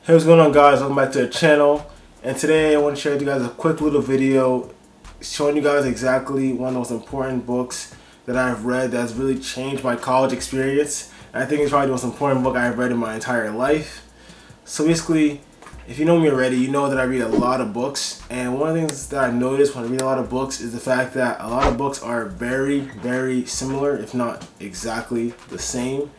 Hey, what's going on, guys? Welcome back to the channel. And today I want to share with you guys a quick little video showing you guys exactly one of the most important books that I've read that's really changed my college experience. And I think it's probably the most important book I've read in my entire life. So basically, if you know me already, you know that I read a lot of books. And one of the things that I've noticed when I read a lot of books is the fact that a lot of books are very, very similar, if not exactly the same.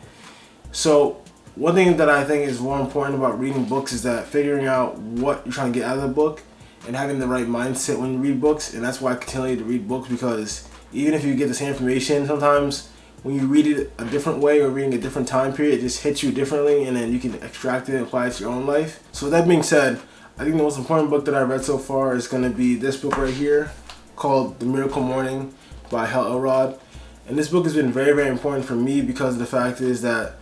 So one thing that I think is more important about reading books is that figuring out what you're trying to get out of the book and having the right mindset when you read books. And that's why I continue to read books, because even if you get the same information, sometimes when you read it a different way or reading a different time period, it just hits you differently, and then you can extract it and apply it to your own life. So with that being said, I think the most important book that I've read so far is going to be this book right here called The Miracle Morning by Ive Read. And this book has been very, very important for me because the fact is that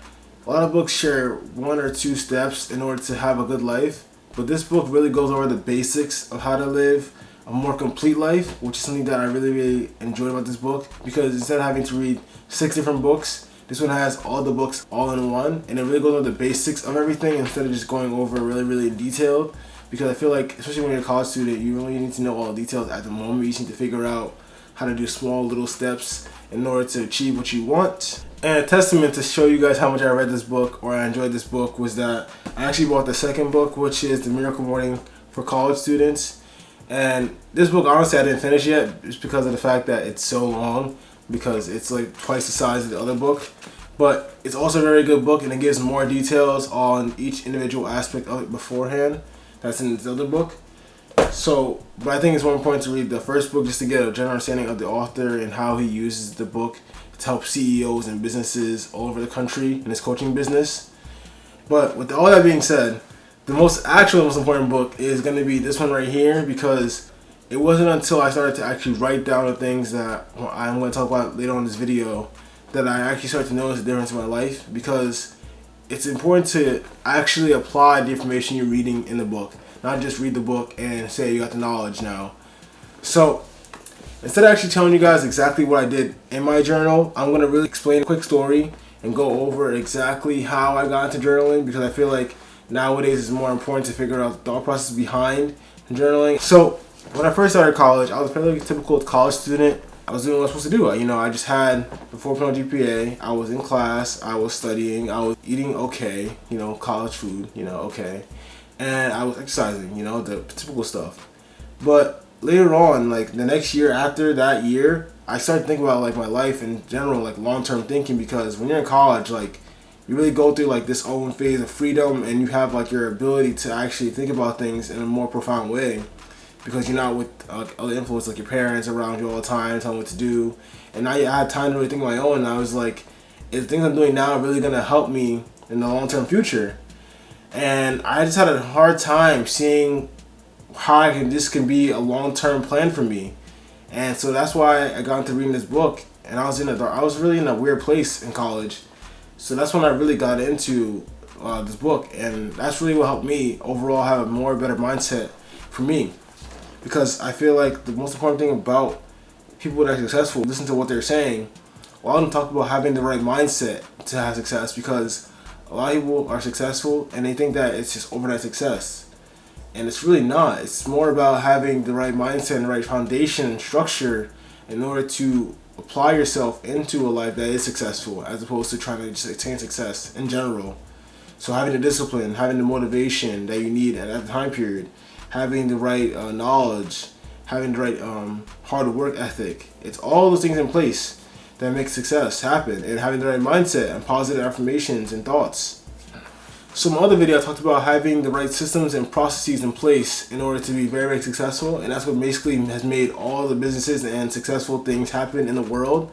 a lot of books share one or two steps in order to have a good life, but this book really goes over the basics of how to live a more complete life, which is something that I really, really enjoyed about this book, because instead of having to read 6 different books, this one has all the books all in one, and it really goes over the basics of everything instead of just going over really, really detailed, because I feel like, especially when you're a college student, you really need to know all the details at the moment. You just need to figure out how to do small little steps in order to achieve what you want. And a testament to show you guys how much I read this book or I enjoyed this book was that I actually bought the second book, which is The Miracle Morning for college students. And this book, honestly, I didn't finish yet just because of the fact that it's so long, because it's like twice the size of the other book. But it's also a very good book, and it gives more details on each individual aspect of it beforehand that's in this other book. So, but I think it's more important to read the first book just to get a general understanding of the author and how he uses the book to help CEOs and businesses all over the country in his coaching business. But with all that being said, the most important book is going to be this one right here, because it wasn't until I started to actually write down the things that I'm going to talk about later on in this video that I actually started to notice the difference in my life, because it's important to actually apply the information you're reading in the book, not just read the book and say you got the knowledge now. So instead of actually telling you guys exactly what I did in my journal, I'm going to really explain a quick story and go over exactly how I got into journaling, because I feel like nowadays it's more important to figure out the thought process behind journaling. So when I first started college, I was a fairly typical college student. I was doing what I was supposed to do. I just had the 4.0 GPA. I was in class. I was studying. I was eating okay, college food, okay. And I was exercising, the typical stuff. But later on, like the next year after that year, I started thinking about like my life in general, like long-term thinking, because when you're in college, like you really go through like this own phase of freedom, and you have like your ability to actually think about things in a more profound way, because you're not with other influence like your parents around you all the time telling what to do. And now I had time to really think on my own, and I was like, is the things I'm doing now really gonna help me in the long-term future? And I just had a hard time seeing how this can be a long-term plan for me. And so that's why I got into reading this book. And I was really in a weird place in college. So that's when I really got into this book, and that's really what helped me overall have a better mindset for me. Because I feel like the most important thing about people that are successful, listen to what they're saying. A lot of them talk about having the right mindset to have success, because a lot of people are successful and they think that it's just overnight success. And it's really not. It's more about having the right mindset and the right foundation and structure in order to apply yourself into a life that is successful, as opposed to trying to just attain success in general. So having the discipline, having the motivation that you need at that time period, having the right knowledge, having the right hard work ethic. It's all those things in place that make success happen, and having the right mindset and positive affirmations and thoughts. So in my other video, I talked about having the right systems and processes in place in order to be very, very successful, and that's what basically has made all the businesses and successful things happen in the world.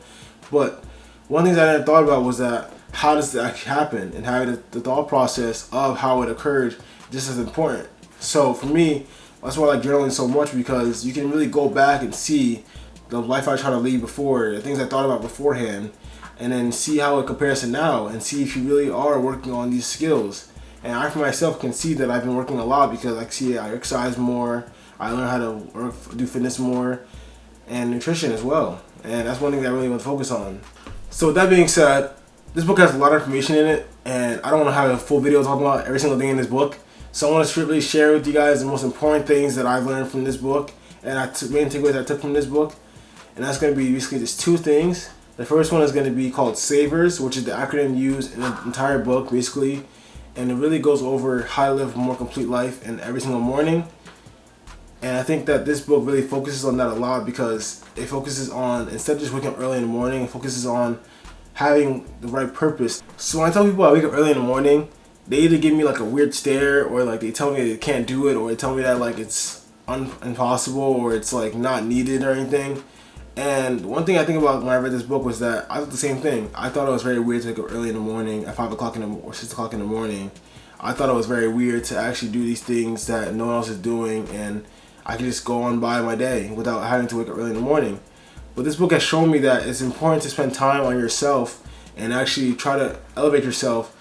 But one thing that I hadn't thought about was that how does it actually happen, and having the thought process of how it occurred just as important. So for me, that's why I like journaling so much, because you can really go back and see the life I tried to lead before, the things I thought about beforehand, and then see how it compares to now, and see if you really are working on these skills. And I for myself can see that I've been working a lot, because I exercise more, I learn how to do fitness more, and nutrition as well. And that's one thing that I really want to focus on. So with that being said, this book has a lot of information in it, and I don't want to have a full video talking about every single thing in this book. So I want to really share with you guys the most important things that I've learned from this book, and main takeaways I took from this book. And that's going to be basically just two things. The first one is going to be called SAVERS, which is the acronym used in the entire book basically, and it really goes over how to live a more complete life in every single morning. And I think that this book really focuses on that a lot, because it focuses on, instead of just waking up early in the morning, it focuses on having the right purpose. So when I tell people I wake up early in the morning, they either give me like a weird stare, or like they tell me they can't do it, or they tell me that like it's impossible, or it's like not needed or anything. And one thing I think about when I read this book was that I thought the same thing. I thought it was very weird to wake up early in the morning at 5 o'clock or 6 o'clock in the morning. I thought it was very weird to actually do these things that no one else is doing, and I could just go on by my day without having to wake up early in the morning. But this book has shown me that it's important to spend time on yourself and actually try to elevate yourself.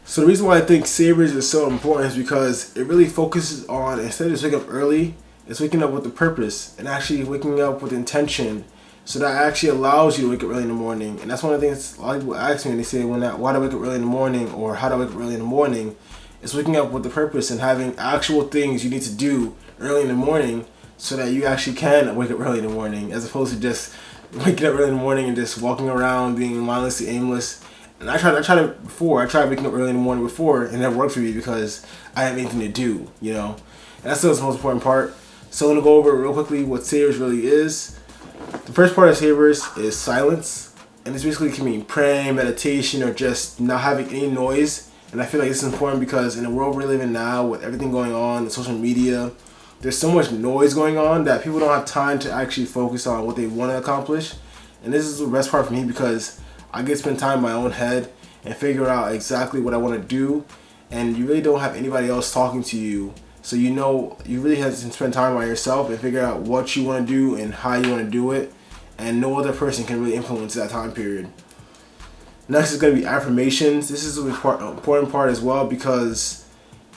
So the reason why I think SAVERS is so important is because it really focuses on, instead of just waking up early, it's waking up with a purpose and actually waking up with intention. So that actually allows you to wake up early in the morning. And that's one of the things a lot of people ask me, and they say, why do I wake up early in the morning, or how do I wake up early in the morning? It's waking up with a purpose and having actual things you need to do early in the morning so that you actually can wake up early in the morning, as opposed to just waking up early in the morning and just walking around being mindlessly aimless. And I tried it before. I tried waking up early in the morning before, and that worked for me because I didn't have anything to do, you know. And that's still the most important part. So I'm going to go over real quickly what SAVERS really is. The first part of SAVERS is silence. And this basically can mean praying, meditation, or just not having any noise. And I feel like this is important because in the world we're living now, with everything going on, social media, there's so much noise going on that people don't have time to actually focus on what they want to accomplish. And this is the best part for me, because I get to spend time in my own head and figure out exactly what I want to do. And you really don't have anybody else talking to you. So you know, you really have to spend time by yourself and figure out what you want to do and how you want to do it. And no other person can really influence that time period. Next is going to be affirmations. This is an important part as well, because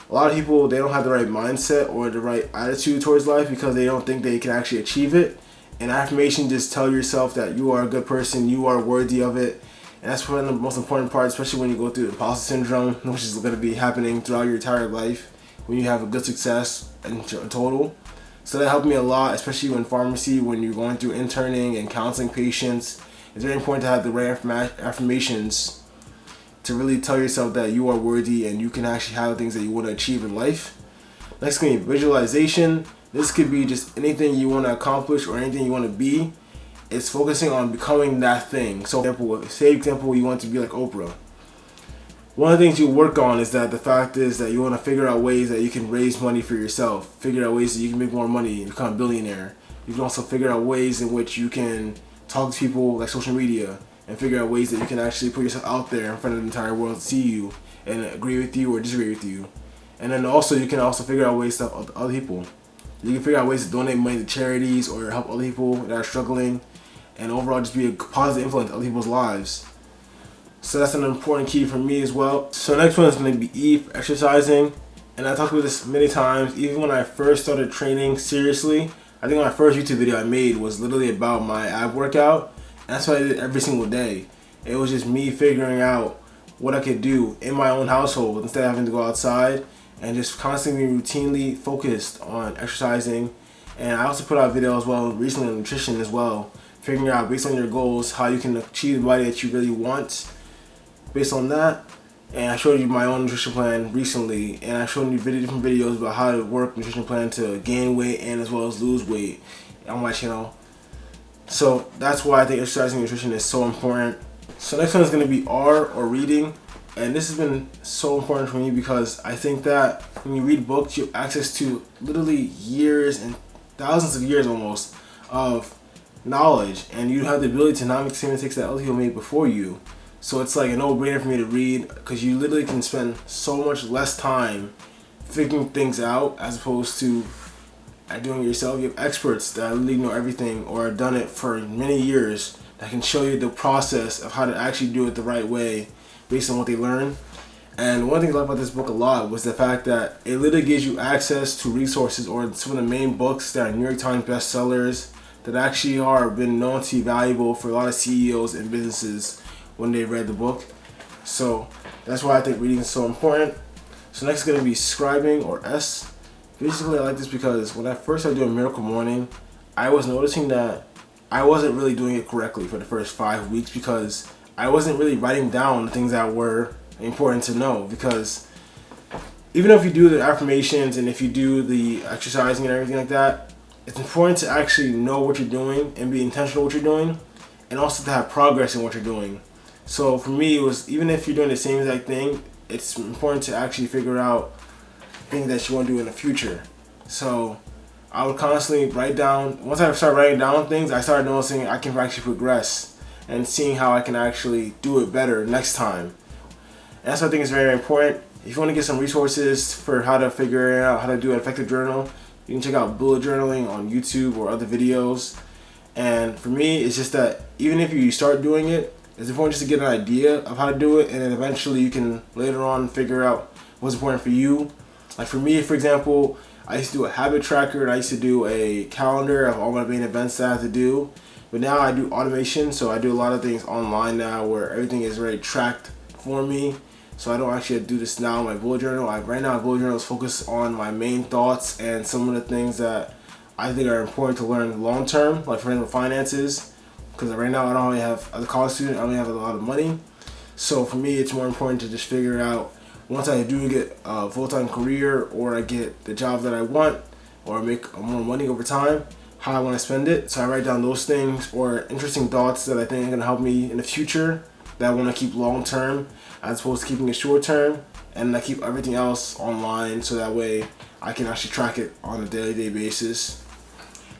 a lot of people, they don't have the right mindset or the right attitude towards life because they don't think they can actually achieve it. And affirmation, just tell yourself that you are a good person, you are worthy of it. And that's one of the most important parts, especially when you go through imposter syndrome, which is going to be happening throughout your entire life when you have a good success in total. So that helped me a lot, especially in pharmacy, when you're going through interning and counseling patients. It's very important to have the right affirmations to really tell yourself that you are worthy and you can actually have the things that you want to achieve in life. Next can be visualization. This could be just anything you want to accomplish or anything you want to be. It's focusing on becoming that thing. So say example, you want to be like Oprah. One of the things you work on is that the fact is that you want to figure out ways that you can raise money for yourself, figure out ways that you can make more money and become a billionaire. You can also figure out ways in which you can talk to people like social media, and figure out ways that you can actually put yourself out there in front of the entire world to see you and agree with you or disagree with you. And then also you can also figure out ways to help other people. You can figure out ways to donate money to charities or help other people that are struggling, and overall just be a positive influence on other people's lives. So that's an important key for me as well. So next one is going to be E for exercising. And I talked about this many times. Even when I first started training seriously, I think my first YouTube video I made was literally about my ab workout. And that's what I did every single day. It was just me figuring out what I could do in my own household instead of having to go outside, and just constantly routinely focused on exercising. And I also put out a video as well recently on nutrition as well, figuring out based on your goals how you can achieve the body that you really want based on that. And I showed you my own nutrition plan recently, and I showed you different videos about how to work nutrition plan to gain weight and as well as lose weight on my channel. So that's why I think exercising and nutrition is so important. So next one is going to be R, or reading. And this has been so important for me because I think that when you read books, you have access to literally years and thousands of years almost of knowledge, and you have the ability to not make the same mistakes that other people made before you. So it's like a no-brainer for me to read, because you literally can spend so much less time figuring things out as opposed to doing it yourself. You have experts that literally know everything or have done it for many years that can show you the process of how to actually do it the right way based on what they learn. And one thing I like about this book a lot was the fact that it literally gives you access to resources or some of the main books that are New York Times bestsellers that actually are been known to be valuable for a lot of CEOs and businesses when they read the book. So that's why I think reading is so important. So next is going to be scribing, or S. Basically, I like this because when I first started doing Miracle Morning, I was noticing that I wasn't really doing it correctly for the first 5 weeks because I wasn't really writing down the things that were important to know. Because even if you do the affirmations and if you do the exercising and everything like that, it's important to actually know what you're doing and be intentional with what you're doing, and also to have progress in what you're doing. So for me, it was, even if you're doing the same exact thing, it's important to actually figure out things that you want to do in the future. So I would constantly write down. Once I started writing down things, I started noticing I can actually progress and seeing how I can actually do it better next time. And that's what I think is very, very important. If you want to get some resources for how to figure out how to do an effective journal, you can check out bullet journaling on YouTube or other videos. And for me, it's just that even if you start doing it, it's important just to get an idea of how to do it, and then eventually you can later on figure out what's important for you. Like for me, for example, I used to do a habit tracker and I used to do a calendar of all my main events that I have to do. But now I do automation, so I do a lot of things online now where everything is already tracked for me. So I don't actually do this now in my bullet journal. Right now my bullet journal is focused on my main thoughts and some of the things that I think are important to learn long term, like for example finances. Because right now I don't really have, as a college student, I don't really have a lot of money. So for me, it's more important to just figure out, once I do get a full-time career or I get the job that I want or make more money over time, how I want to spend it. So I write down those things or interesting thoughts that I think are going to help me in the future that I want to keep long term as opposed to keeping it short term. And I keep everything else online so that way I can actually track it on a daily basis.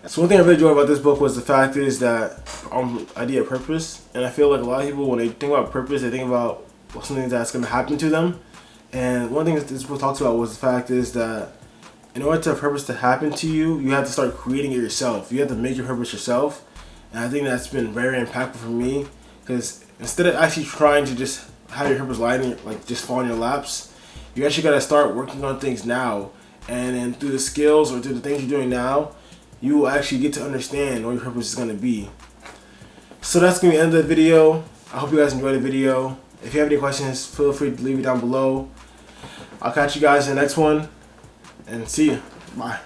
So one thing I really enjoyed about this book was the fact is that idea of purpose. And I feel like a lot of people, when they think about purpose, they think about something that's going to happen to them. And one thing that this book talks about was the fact is that in order for a purpose to happen to you, you have to start creating it yourself. You have to make your purpose yourself. And I think that's been very impactful for me, because instead of actually trying to just have your purpose lying, like just fall in your laps, you actually got to start working on things now. And then through the skills or through the things you're doing now, you will actually get to understand what your purpose is going to be. So that's going to be the end of the video. I hope you guys enjoyed the video. If you have any questions, feel free to leave it down below. I'll catch you guys in the next one, and see you. Bye.